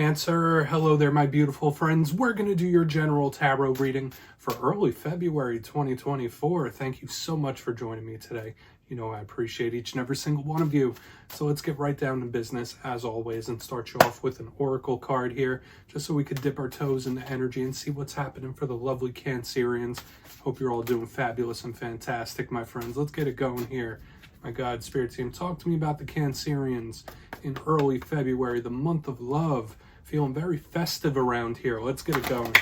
Cancer, hello there, my beautiful friends. We're going to do your general tarot reading for early February 2024. Thank you so much for joining me today. You know I appreciate each and every single one of you. So let's get right down to business, as always, and start you off with an oracle card here, just so we could dip our toes into energy and see what's happening for the lovely Cancerians. Hope you're all doing fabulous and fantastic, my friends. Let's get it going here. My God, Spirit Team, talk to me about the Cancerians in early February, the month of love. Feeling very festive around here. Let's get it going.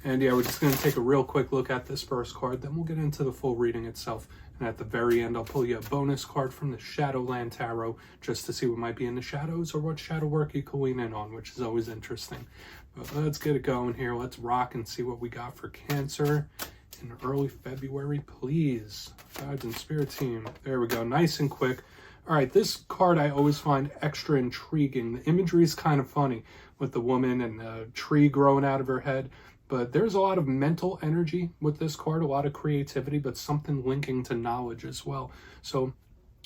And yeah, we're just going to take a real quick look at this first card, then we'll get into the full reading itself. And at the very end, I'll pull you a bonus card from the Shadowland Tarot, just to see what might be in the shadows or what shadow work you can lean in on, which is always interesting. But let's get it going here. Let's rock and see what we got for Cancer in early February, please. Guides and Spirit Team. There we go. Nice and quick. All right, this card I always find extra intriguing. The imagery is kind of funny with the woman and the tree growing out of her head. But there's a lot of mental energy with this card, a lot of creativity, but something linking to knowledge as well. So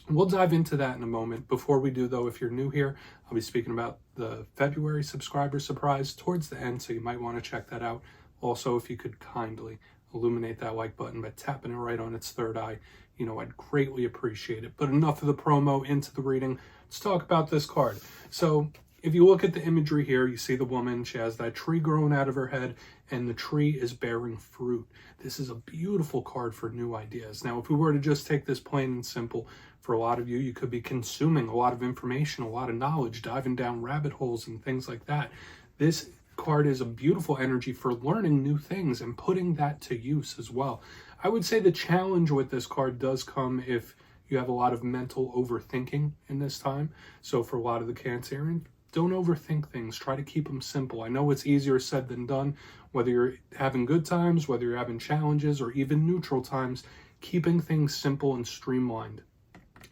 we'll dive into that in a moment. Before we do, though, if you're new here, I'll be speaking about the February subscriber surprise towards the end, so you might want to check that out. Also, if you could kindly illuminate that like button by tapping it right on its third eye, you know, I'd greatly appreciate it. But enough of the promo, into the reading. Let's talk about this card. So if you look at the imagery here, you see the woman, she has that tree growing out of her head, and the tree is bearing fruit. This is a beautiful card for new ideas. Now, if we were to just take this plain and simple, for a lot of you, you could be consuming a lot of information, a lot of knowledge, diving down rabbit holes and things like that. This card is a beautiful energy for learning new things and putting that to use as well. I would say the challenge with this card does come if you have a lot of mental overthinking in this time. So for a lot of the Cancerians, don't overthink things. Try to keep them simple. I know it's easier said than done, whether you're having good times, whether you're having challenges, or even neutral times. Keeping things simple and streamlined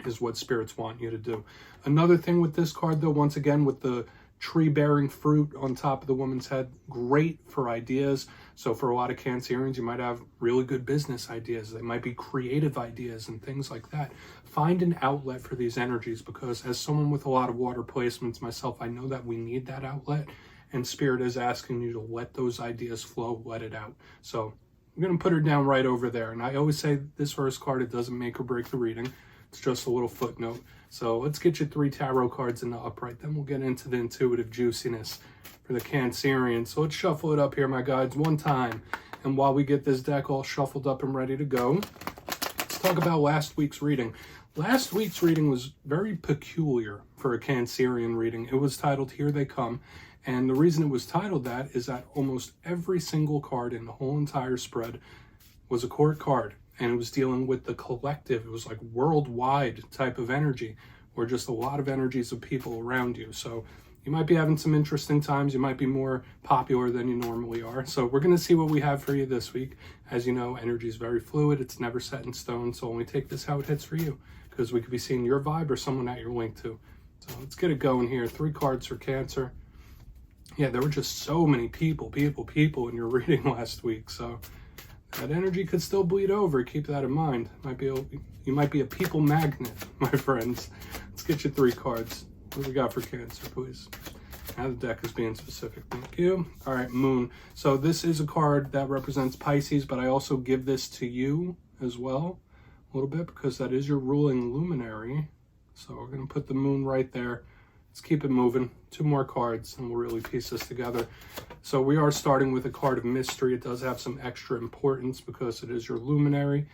is what spirits want you to do. Another thing with this card, though, once again, with the tree bearing fruit on top of the woman's head, great for ideas. So for a lot of Cancerians, you might have really good business ideas. They might be creative ideas and things like that. Find an outlet for these energies, because as someone with a lot of water placements myself, I know that we need that outlet, and Spirit is asking you to let those ideas flow, let it out. So I'm going to put her down right over there. And I always say this first card, it doesn't make or break the reading. It's just a little footnote. So let's get you 3 tarot cards in the upright. Then we'll get into the intuitive juiciness for the Cancerian. So let's shuffle it up here, my guides, one time. And while we get this deck all shuffled up and ready to go, let's talk about last week's reading. Last week's reading was very peculiar for a Cancerian reading. It was titled Here They Come. And the reason it was titled that is that almost every single card in the whole entire spread was a court card. And it was dealing with the collective. It was like worldwide type of energy, or just a lot of energies of people around you. So you might be having some interesting times. You might be more popular than you normally are. So we're going to see what we have for you this week. As you know, energy is very fluid. It's never set in stone. So only take this how it hits for you, because we could be seeing your vibe or someone that you're linked to. So let's get it going here. 3 cards for Cancer. Yeah, there were just so many people in your reading last week. So that energy could still bleed over. Keep that in mind. You might be a people magnet, my friends. Let's get you 3 cards. What do we got for Cancer, please? Now the deck is being specific. Thank you. All right, Moon. So this is a card that represents Pisces, but I also give this to you as well a little bit, because that is your ruling luminary. So we're going to put the Moon right there. Let's keep it moving. 2 more cards, and we'll really piece this together. So we are starting with a card of mystery. It does have some extra importance because it is your luminary.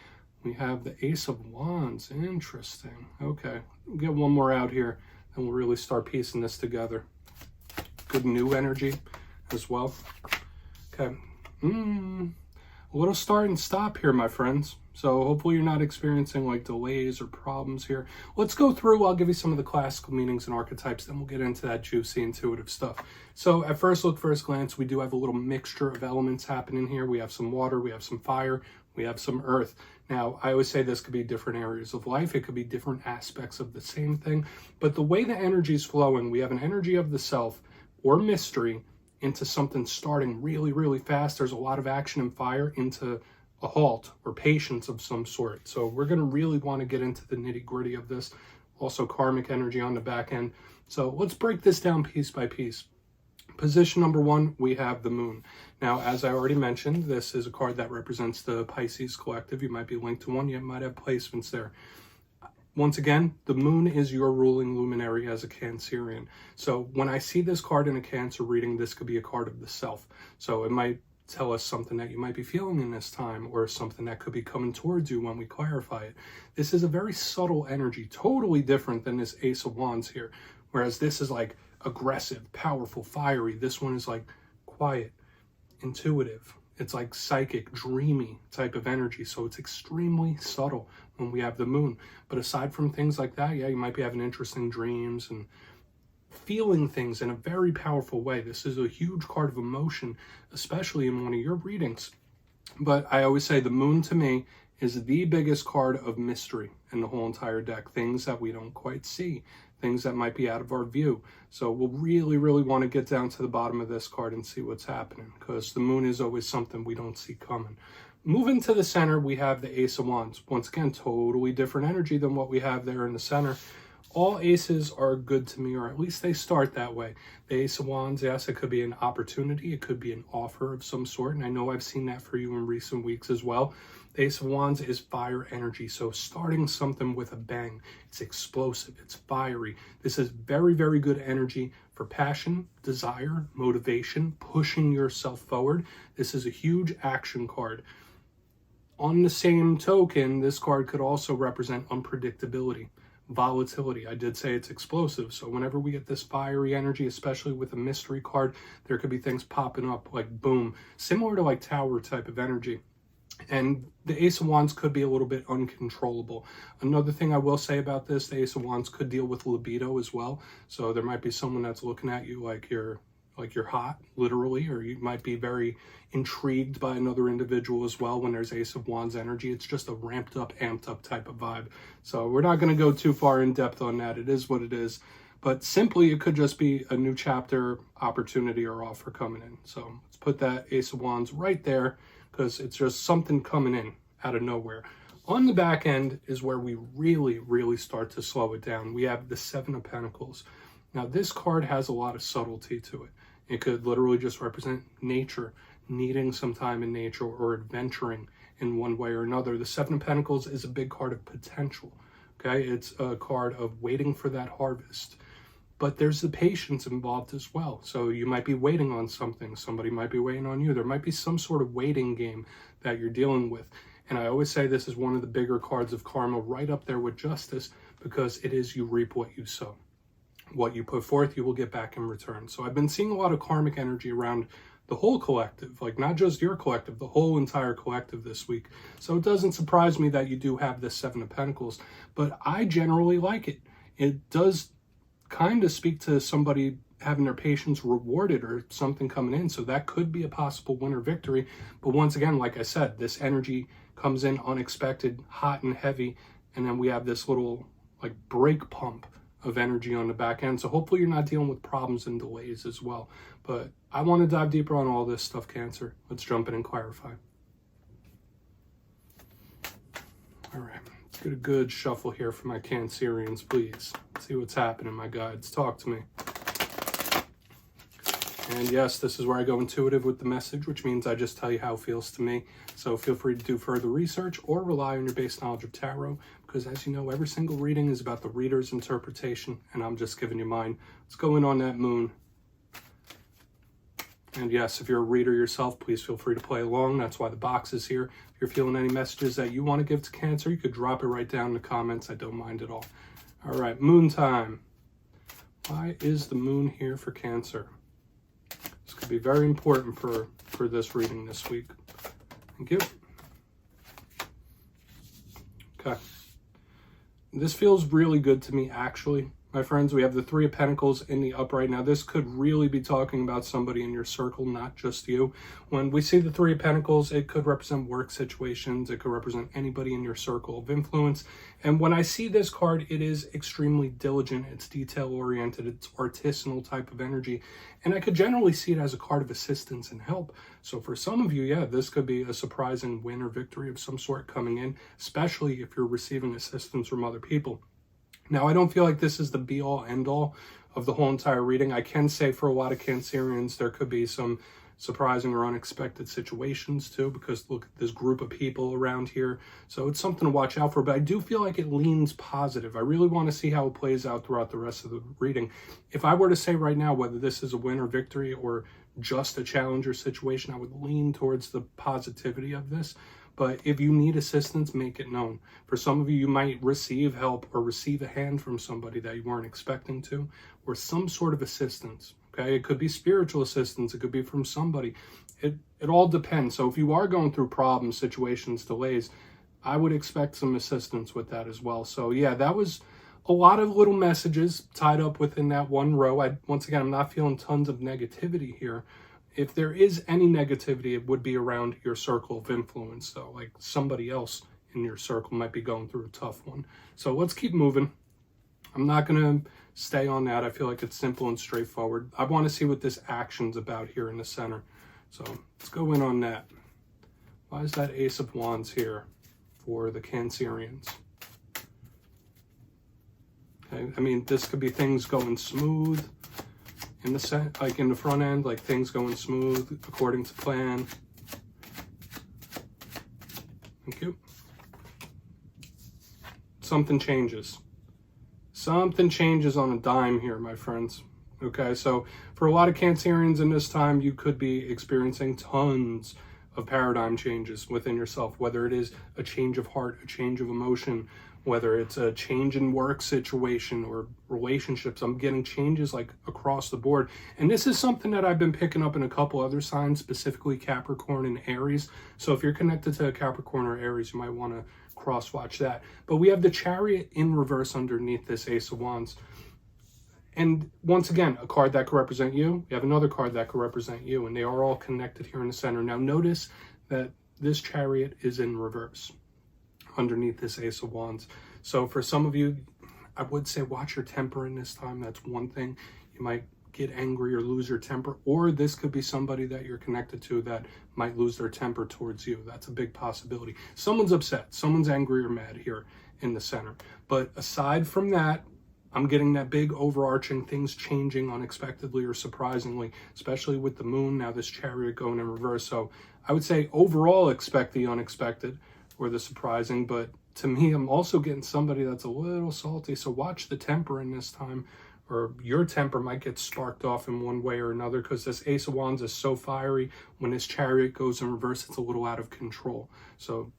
We have the Ace of Wands. Interesting. Okay, we'll get one more out here, and we'll really start piecing this together. Good new energy as well. Okay. A little start and stop here, my friends. So hopefully you're not experiencing like delays or problems here. Let's go through. I'll give you some of the classical meanings and archetypes, then we'll get into that juicy intuitive stuff. So at first look, first glance, we do have a little mixture of elements happening here. We have some water, we have some fire, we have some earth. Now, I always say this could be different areas of life. It could be different aspects of the same thing. But the way the energy is flowing, we have an energy of the self or mystery into something starting really, really fast. There's a lot of action and fire into a halt or patience of some sort. So we're going to really want to get into the nitty gritty of this. Also karmic energy on the back end. So let's break this down piece by piece. Position number 1, we have the moon. Now, as I already mentioned, this is a card that represents the Pisces collective. You might be linked to one, you might have placements there. Once again, the moon is your ruling luminary as a Cancerian. So when I see this card in a Cancer reading, this could be a card of the self. So it might tell us something that you might be feeling in this time, or something that could be coming towards you when we clarify it. This is a very subtle energy, totally different than this Ace of Wands here. Whereas this is like aggressive, powerful, fiery. This one is like quiet, intuitive. It's like psychic, dreamy type of energy. So it's extremely subtle when we have the moon. But aside from things like that, yeah, you might be having interesting dreams and feeling things in a very powerful way. This is a huge card of emotion, especially in one of your readings. But I always say the moon to me is the biggest card of mystery in the whole entire deck. Things that we don't quite see, things that might be out of our view. So we'll really, really want to get down to the bottom of this card and see what's happening, because the moon is always something we don't see coming. Moving to the center, we have the Ace of Wands. Once again, totally different energy than what we have there in the center. All aces are good to me, or at least they start that way. The Ace of Wands, yes, it could be an opportunity. It could be an offer of some sort, and I know I've seen that for you in recent weeks as well. The Ace of Wands is fire energy, so starting something with a bang. It's explosive, it's fiery. This is very, very good energy for passion, desire, motivation, pushing yourself forward. This is a huge action card. On the same token, this card could also represent unpredictability, volatility. I did say it's explosive, so whenever we get this fiery energy, especially with a mystery card, there could be things popping up like boom, similar to like Tower type of energy. And the Ace of Wands could be a little bit uncontrollable. Another thing I will say about this, the Ace of Wands could deal with libido as well. So there might be someone that's looking at you like you're hot, literally, or you might be very intrigued by another individual as well when there's Ace of Wands energy. It's just a ramped up, amped up type of vibe. So we're not going to go too far in depth on that. It is what it is. But simply, it could just be a new chapter, opportunity, or offer coming in. So let's put that Ace of Wands right there, because it's just something coming in out of nowhere. On the back end is where we really, really start to slow it down. We have the Seven of Pentacles. Now, this card has a lot of subtlety to it. It could literally just represent nature, needing some time in nature, or adventuring in one way or another. The Seven of Pentacles is a big card of potential. Okay, it's a card of waiting for that harvest. But there's the patience involved as well. So you might be waiting on something. Somebody might be waiting on you. There might be some sort of waiting game that you're dealing with. And I always say this is one of the bigger cards of karma, right up there with justice, because it is you reap what you sow. What you put forth, you will get back in return. So I've been seeing a lot of karmic energy around the whole collective, like not just your collective, the whole entire collective this week. So it doesn't surprise me that you do have this Seven of Pentacles, but I generally like it. It does kind of speak to somebody having their patience rewarded or something coming in. So that could be a possible winner victory. But once again, like I said, this energy comes in unexpected, hot and heavy. And then we have this little like brake pump of energy on the back end. So hopefully you're not dealing with problems and delays as well. But I want to dive deeper on all this stuff, Cancer. Let's jump in and clarify. All right. Let's get a good shuffle here for my Cancerians, please. Let's see what's happening, my guides. Talk to me. And yes, this is where I go intuitive with the message, which means I just tell you how it feels to me. So feel free to do further research or rely on your base knowledge of tarot, because as you know, every single reading is about the reader's interpretation, and I'm just giving you mine. Let's go in on that moon. And yes, if you're a reader yourself, please feel free to play along. That's why the box is here. If you're feeling any messages that you want to give to Cancer, you could drop it right down in the comments. I don't mind at all. All right, moon time. Why is the moon here for Cancer? This could be very important for this reading this week. Thank you. Okay. This feels really good to me, actually. My friends, we have the Three of Pentacles in the upright. Now, this could really be talking about somebody in your circle, not just you. When we see the Three of Pentacles, it could represent work situations. It could represent anybody in your circle of influence. And when I see this card, it is extremely diligent. It's detail-oriented. It's artisanal type of energy. And I could generally see it as a card of assistance and help. So for some of you, yeah, this could be a surprising win or victory of some sort coming in, especially if you're receiving assistance from other people. Now, I don't feel like this is the be-all, end-all of the whole entire reading. I can say for a lot of Cancerians, there could be some surprising or unexpected situations too, because look at this group of people around here. So it's something to watch out for, but I do feel like it leans positive. I really want to see how it plays out throughout the rest of the reading. If I were to say right now whether this is a win or victory or just a challenger situation, I would lean towards the positivity of this. But if you need assistance, make it known. For some of you, you might receive help or receive a hand from somebody that you weren't expecting to, or some sort of assistance. Okay, it could be spiritual assistance. It could be from somebody. It all depends. So if you are going through problems, situations, delays, I would expect some assistance with that as well. So yeah, that was a lot of little messages tied up within that one row. Once again, I'm not feeling tons of negativity here. If there is any negativity, it would be around your circle of influence, though. Like somebody else in your circle might be going through a tough one. So let's keep moving. I'm not going to stay on that. I feel like it's simple and straightforward. I want to see what this action's about here in the center. So let's go in on that. Why is that Ace of Wands here for the Cancerians? Okay, I mean, this could be things going smooth in the like in the front end, like things going smooth according to plan. Thank you. Something changes. Something changes on a dime here, my friends. Okay, so for a lot of Cancerians in this time, you could be experiencing tons of paradigm changes within yourself, whether it is a change of heart, a change of emotion, whether it's a change in work situation or relationships. I'm getting changes like across the board. And this is something that I've been picking up in a couple other signs, specifically Capricorn and Aries. So if you're connected to Capricorn or Aries, you might want to cross-watch that. But we have the Chariot in reverse underneath this Ace of Wands. And once again, a card that could represent you. We have another card that could represent you. And they are all connected here in the center. Now notice that this Chariot is in reverse underneath this Ace of Wands. So for some of you, I would say watch your temper in this time. That's one thing. You might get angry or lose your temper, or this could be somebody that you're connected to that might lose their temper towards you. That's a big possibility. Someone's upset, someone's angry or mad here in the center. But aside from that, I'm getting that big overarching things changing unexpectedly or surprisingly, especially with the moon, now this Chariot going in reverse. So I would say overall expect the unexpected or the surprising, but to me, I'm also getting somebody that's a little salty. So watch the temper in this time, or your temper might get sparked off in one way or another, because this Ace of Wands is so fiery. When this Chariot goes in reverse, it's a little out of control. So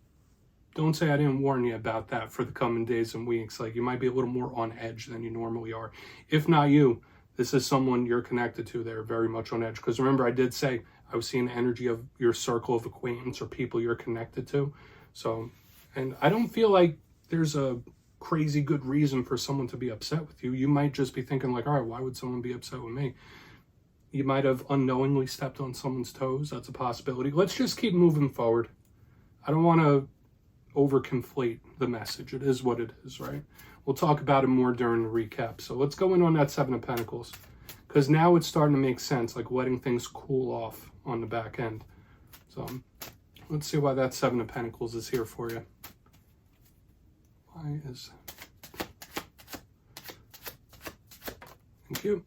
don't say I didn't warn you about that for the coming days and weeks. Like, you might be a little more on edge than you normally are. If not you, this is someone you're connected to. They're very much on edge. Because remember, I did say I was seeing the energy of your circle of acquaintance or people you're connected to. So, and I don't feel like there's a crazy good reason for someone to be upset with you. You might just be thinking like, all right, why would someone be upset with me? You might have unknowingly stepped on someone's toes. That's a possibility. Let's just keep moving forward. I don't want to overconflate the message. It is what it is, right? We'll talk about it more during the recap. So let's go in on that Seven of Pentacles, because now it's starting to make sense, like letting things cool off on the back end. So let's see why that Seven of Pentacles is here for you. Why is... Thank you.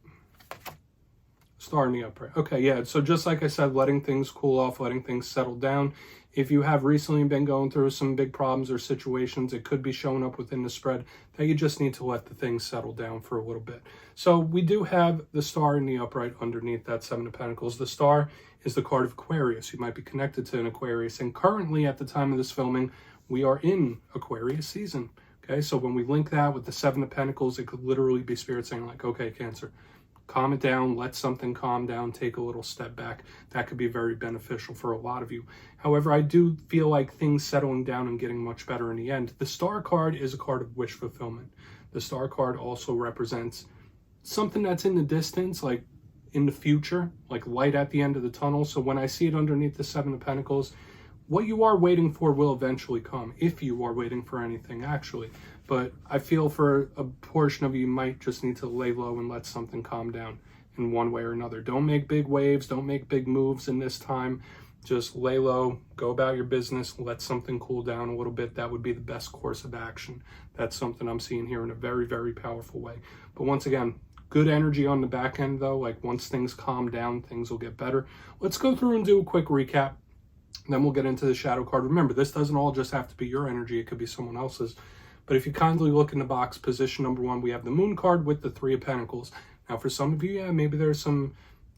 Star in the upright. Okay, yeah, so just like I said, letting things cool off, letting things settle down. If you have recently been going through some big problems or situations, it could be showing up within the spread that you just need to let the things settle down for a little bit. So we do have the Star in the upright underneath that Seven of Pentacles. The Star is the card of Aquarius. You might be connected to an Aquarius. And currently, at the time of this filming, we are in Aquarius season. Okay, so when we link that with the Seven of Pentacles, it could literally be Spirit saying like, okay, Cancer, calm it down, let something calm down, take a little step back. That could be very beneficial for a lot of you. However, I do feel like things settling down and getting much better in the end. The Star card is a card of wish fulfillment. The Star card also represents something that's in the distance, like in the future, like light at the end of the tunnel. So when I see it underneath the Seven of Pentacles, what you are waiting for will eventually come, if you are waiting for anything, actually. But I feel for a portion of you might just need to lay low and let something calm down in one way or another. Don't make big waves, don't make big moves in this time. Just lay low, go about your business, let something cool down a little bit. That would be the best course of action. That's something I'm seeing here in a very, very powerful way. But once again, Good energy on the back end though. Like once things calm down, things will get better. Let's go through and do a quick recap. Then we'll get into the shadow card. Remember, this doesn't all just have to be your energy. It could be someone else's. But if you kindly look in the box, position number 1, we have the Moon card with the 3 of Pentacles. Now, for some of you, yeah, maybe there's some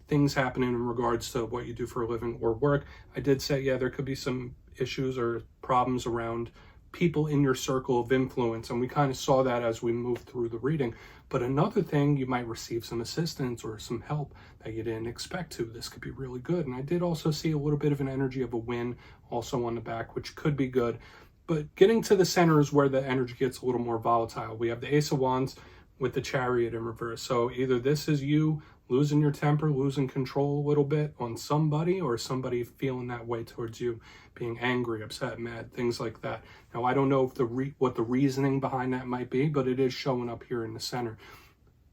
things happening in regards to what you do for a living or work. I did say, yeah, there could be some issues or problems around people in your circle of influence, and we kind of saw that as we moved through the reading. But another thing, you might receive some assistance or some help that you didn't expect to. This could be really good. And I did also see a little bit of an energy of a win also on the back, which could be good. But getting to the center is where the energy gets a little more volatile. We have the Ace of Wands with the Chariot in reverse. So either this is you losing your temper, losing control a little bit on somebody, or somebody feeling that way towards you, being angry, upset, mad, things like that. Now, I don't know if what the reasoning behind that might be, but it is showing up here in the center.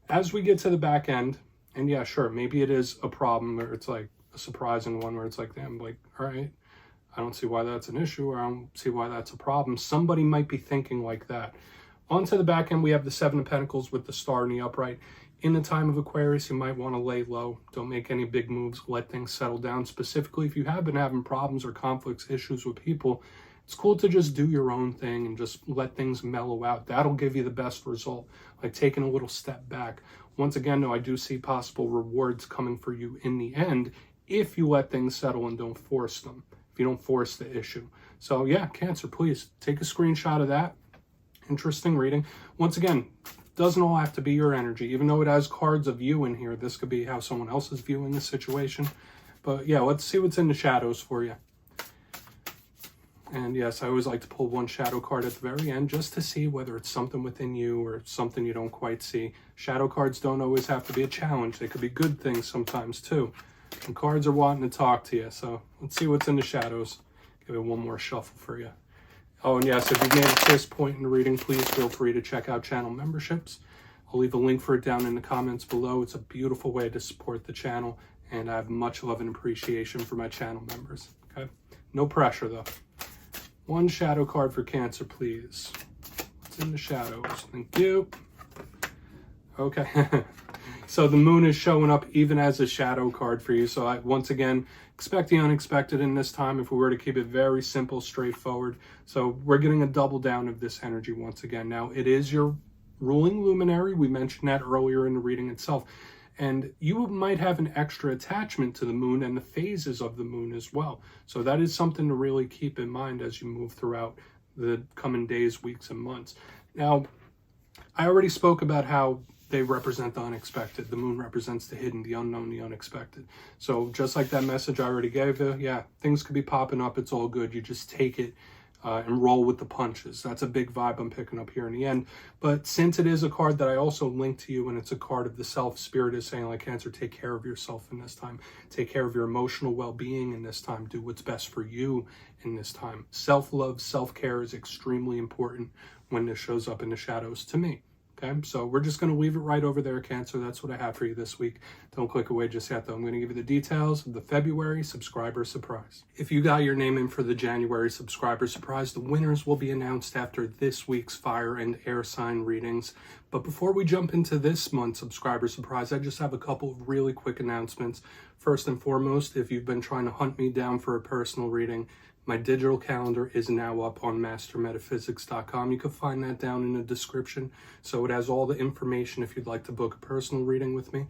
As we get to the back end, and yeah, sure, maybe it is a problem, or it's like a surprising one where it's like, damn, like, all right, I don't see why that's an issue, or I don't see why that's a problem. Somebody might be thinking like that. Onto the back end, we have the 7 of Pentacles with the star in the upright. In the time of Aquarius, you might want to lay low. Don't make any big moves. Let things settle down. Specifically, if you have been having problems or conflicts, issues with people, it's cool to just do your own thing and just let things mellow out. That'll give you the best result, like taking a little step back. Once again, though, I do see possible rewards coming for you in the end if you let things settle and don't force them, if you don't force the issue. So yeah, Cancer, please take a screenshot of that. Interesting reading. Once again, doesn't all have to be your energy. Even though it has cards of you in here, this could be how someone else is viewing the situation. But yeah, let's see what's in the shadows for you. And yes, I always like to pull one shadow card at the very end just to see whether it's something within you or something you don't quite see. Shadow cards don't always have to be a challenge. They could be good things sometimes too. And cards are wanting to talk to you. So let's see what's in the shadows. Give it one more shuffle for you. Oh, and yes, if you've made it to this point in the reading, please feel free to check out channel memberships. I'll leave a link for it down in the comments below. It's a beautiful way to support the channel, and I have much love and appreciation for my channel members. Okay, no pressure though. One shadow card for Cancer, please. What's in the shadows? Thank you. Okay. So the Moon is showing up even as a shadow card for you. So once again, expect the unexpected in this time if we were to keep it very simple, straightforward. So we're getting a double down of this energy once again. Now, it is your ruling luminary. We mentioned that earlier in the reading itself. And you might have an extra attachment to the Moon and the phases of the Moon as well. So that is something to really keep in mind as you move throughout the coming days, weeks, and months. Now, I already spoke about how they represent the unexpected. The Moon represents the hidden, the unknown, the unexpected. So just like that message I already gave you, yeah, things could be popping up. It's all good. You just take it and roll with the punches. That's a big vibe I'm picking up here in the end. But since it is a card that I also linked to you, and it's a card of the self, Spirit is saying, like, Cancer, take care of yourself in this time. Take care of your emotional well-being in this time. Do what's best for you in this time. Self-love, self-care is extremely important when this shows up in the shadows to me. Okay, so we're just going to leave it right over there, Cancer. That's what I have for you this week. Don't click away just yet, though. I'm going to give you the details of the February subscriber surprise. If you got your name in for the January subscriber surprise, the winners will be announced after this week's fire and air sign readings. But before we jump into this month's subscriber surprise, I just have a couple of really quick announcements. First and foremost, if you've been trying to hunt me down for a personal reading, my digital calendar is now up on mastermetaphysics.com. You can find that down in the description. So it has all the information if you'd like to book a personal reading with me.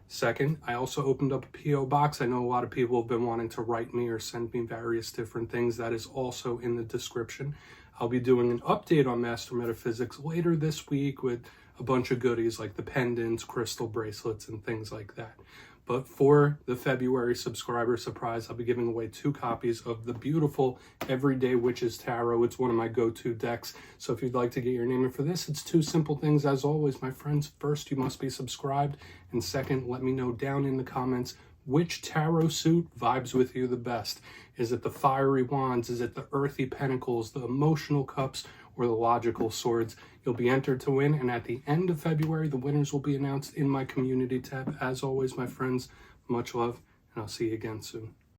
Second, I also opened up a P.O. box. I know a lot of people have been wanting to write me or send me various different things. That is also in the description. I'll be doing an update on Master Metaphysics later this week with a bunch of goodies like the pendants, crystal bracelets, and things like that. But for the February subscriber surprise, I'll be giving away 2 copies of the beautiful Everyday Witches Tarot. It's one of my go-to decks. So if you'd like to get your name in for this, it's 2 simple things as always, my friends. First, you must be subscribed. And second, let me know down in the comments which tarot suit vibes with you the best. Is it the fiery wands? Is it the earthy pentacles, the emotional cups, or the logical swords? You'll be entered to win, and at the end of February, the winners will be announced in my community tab. As always, my friends, much love, and I'll see you again soon.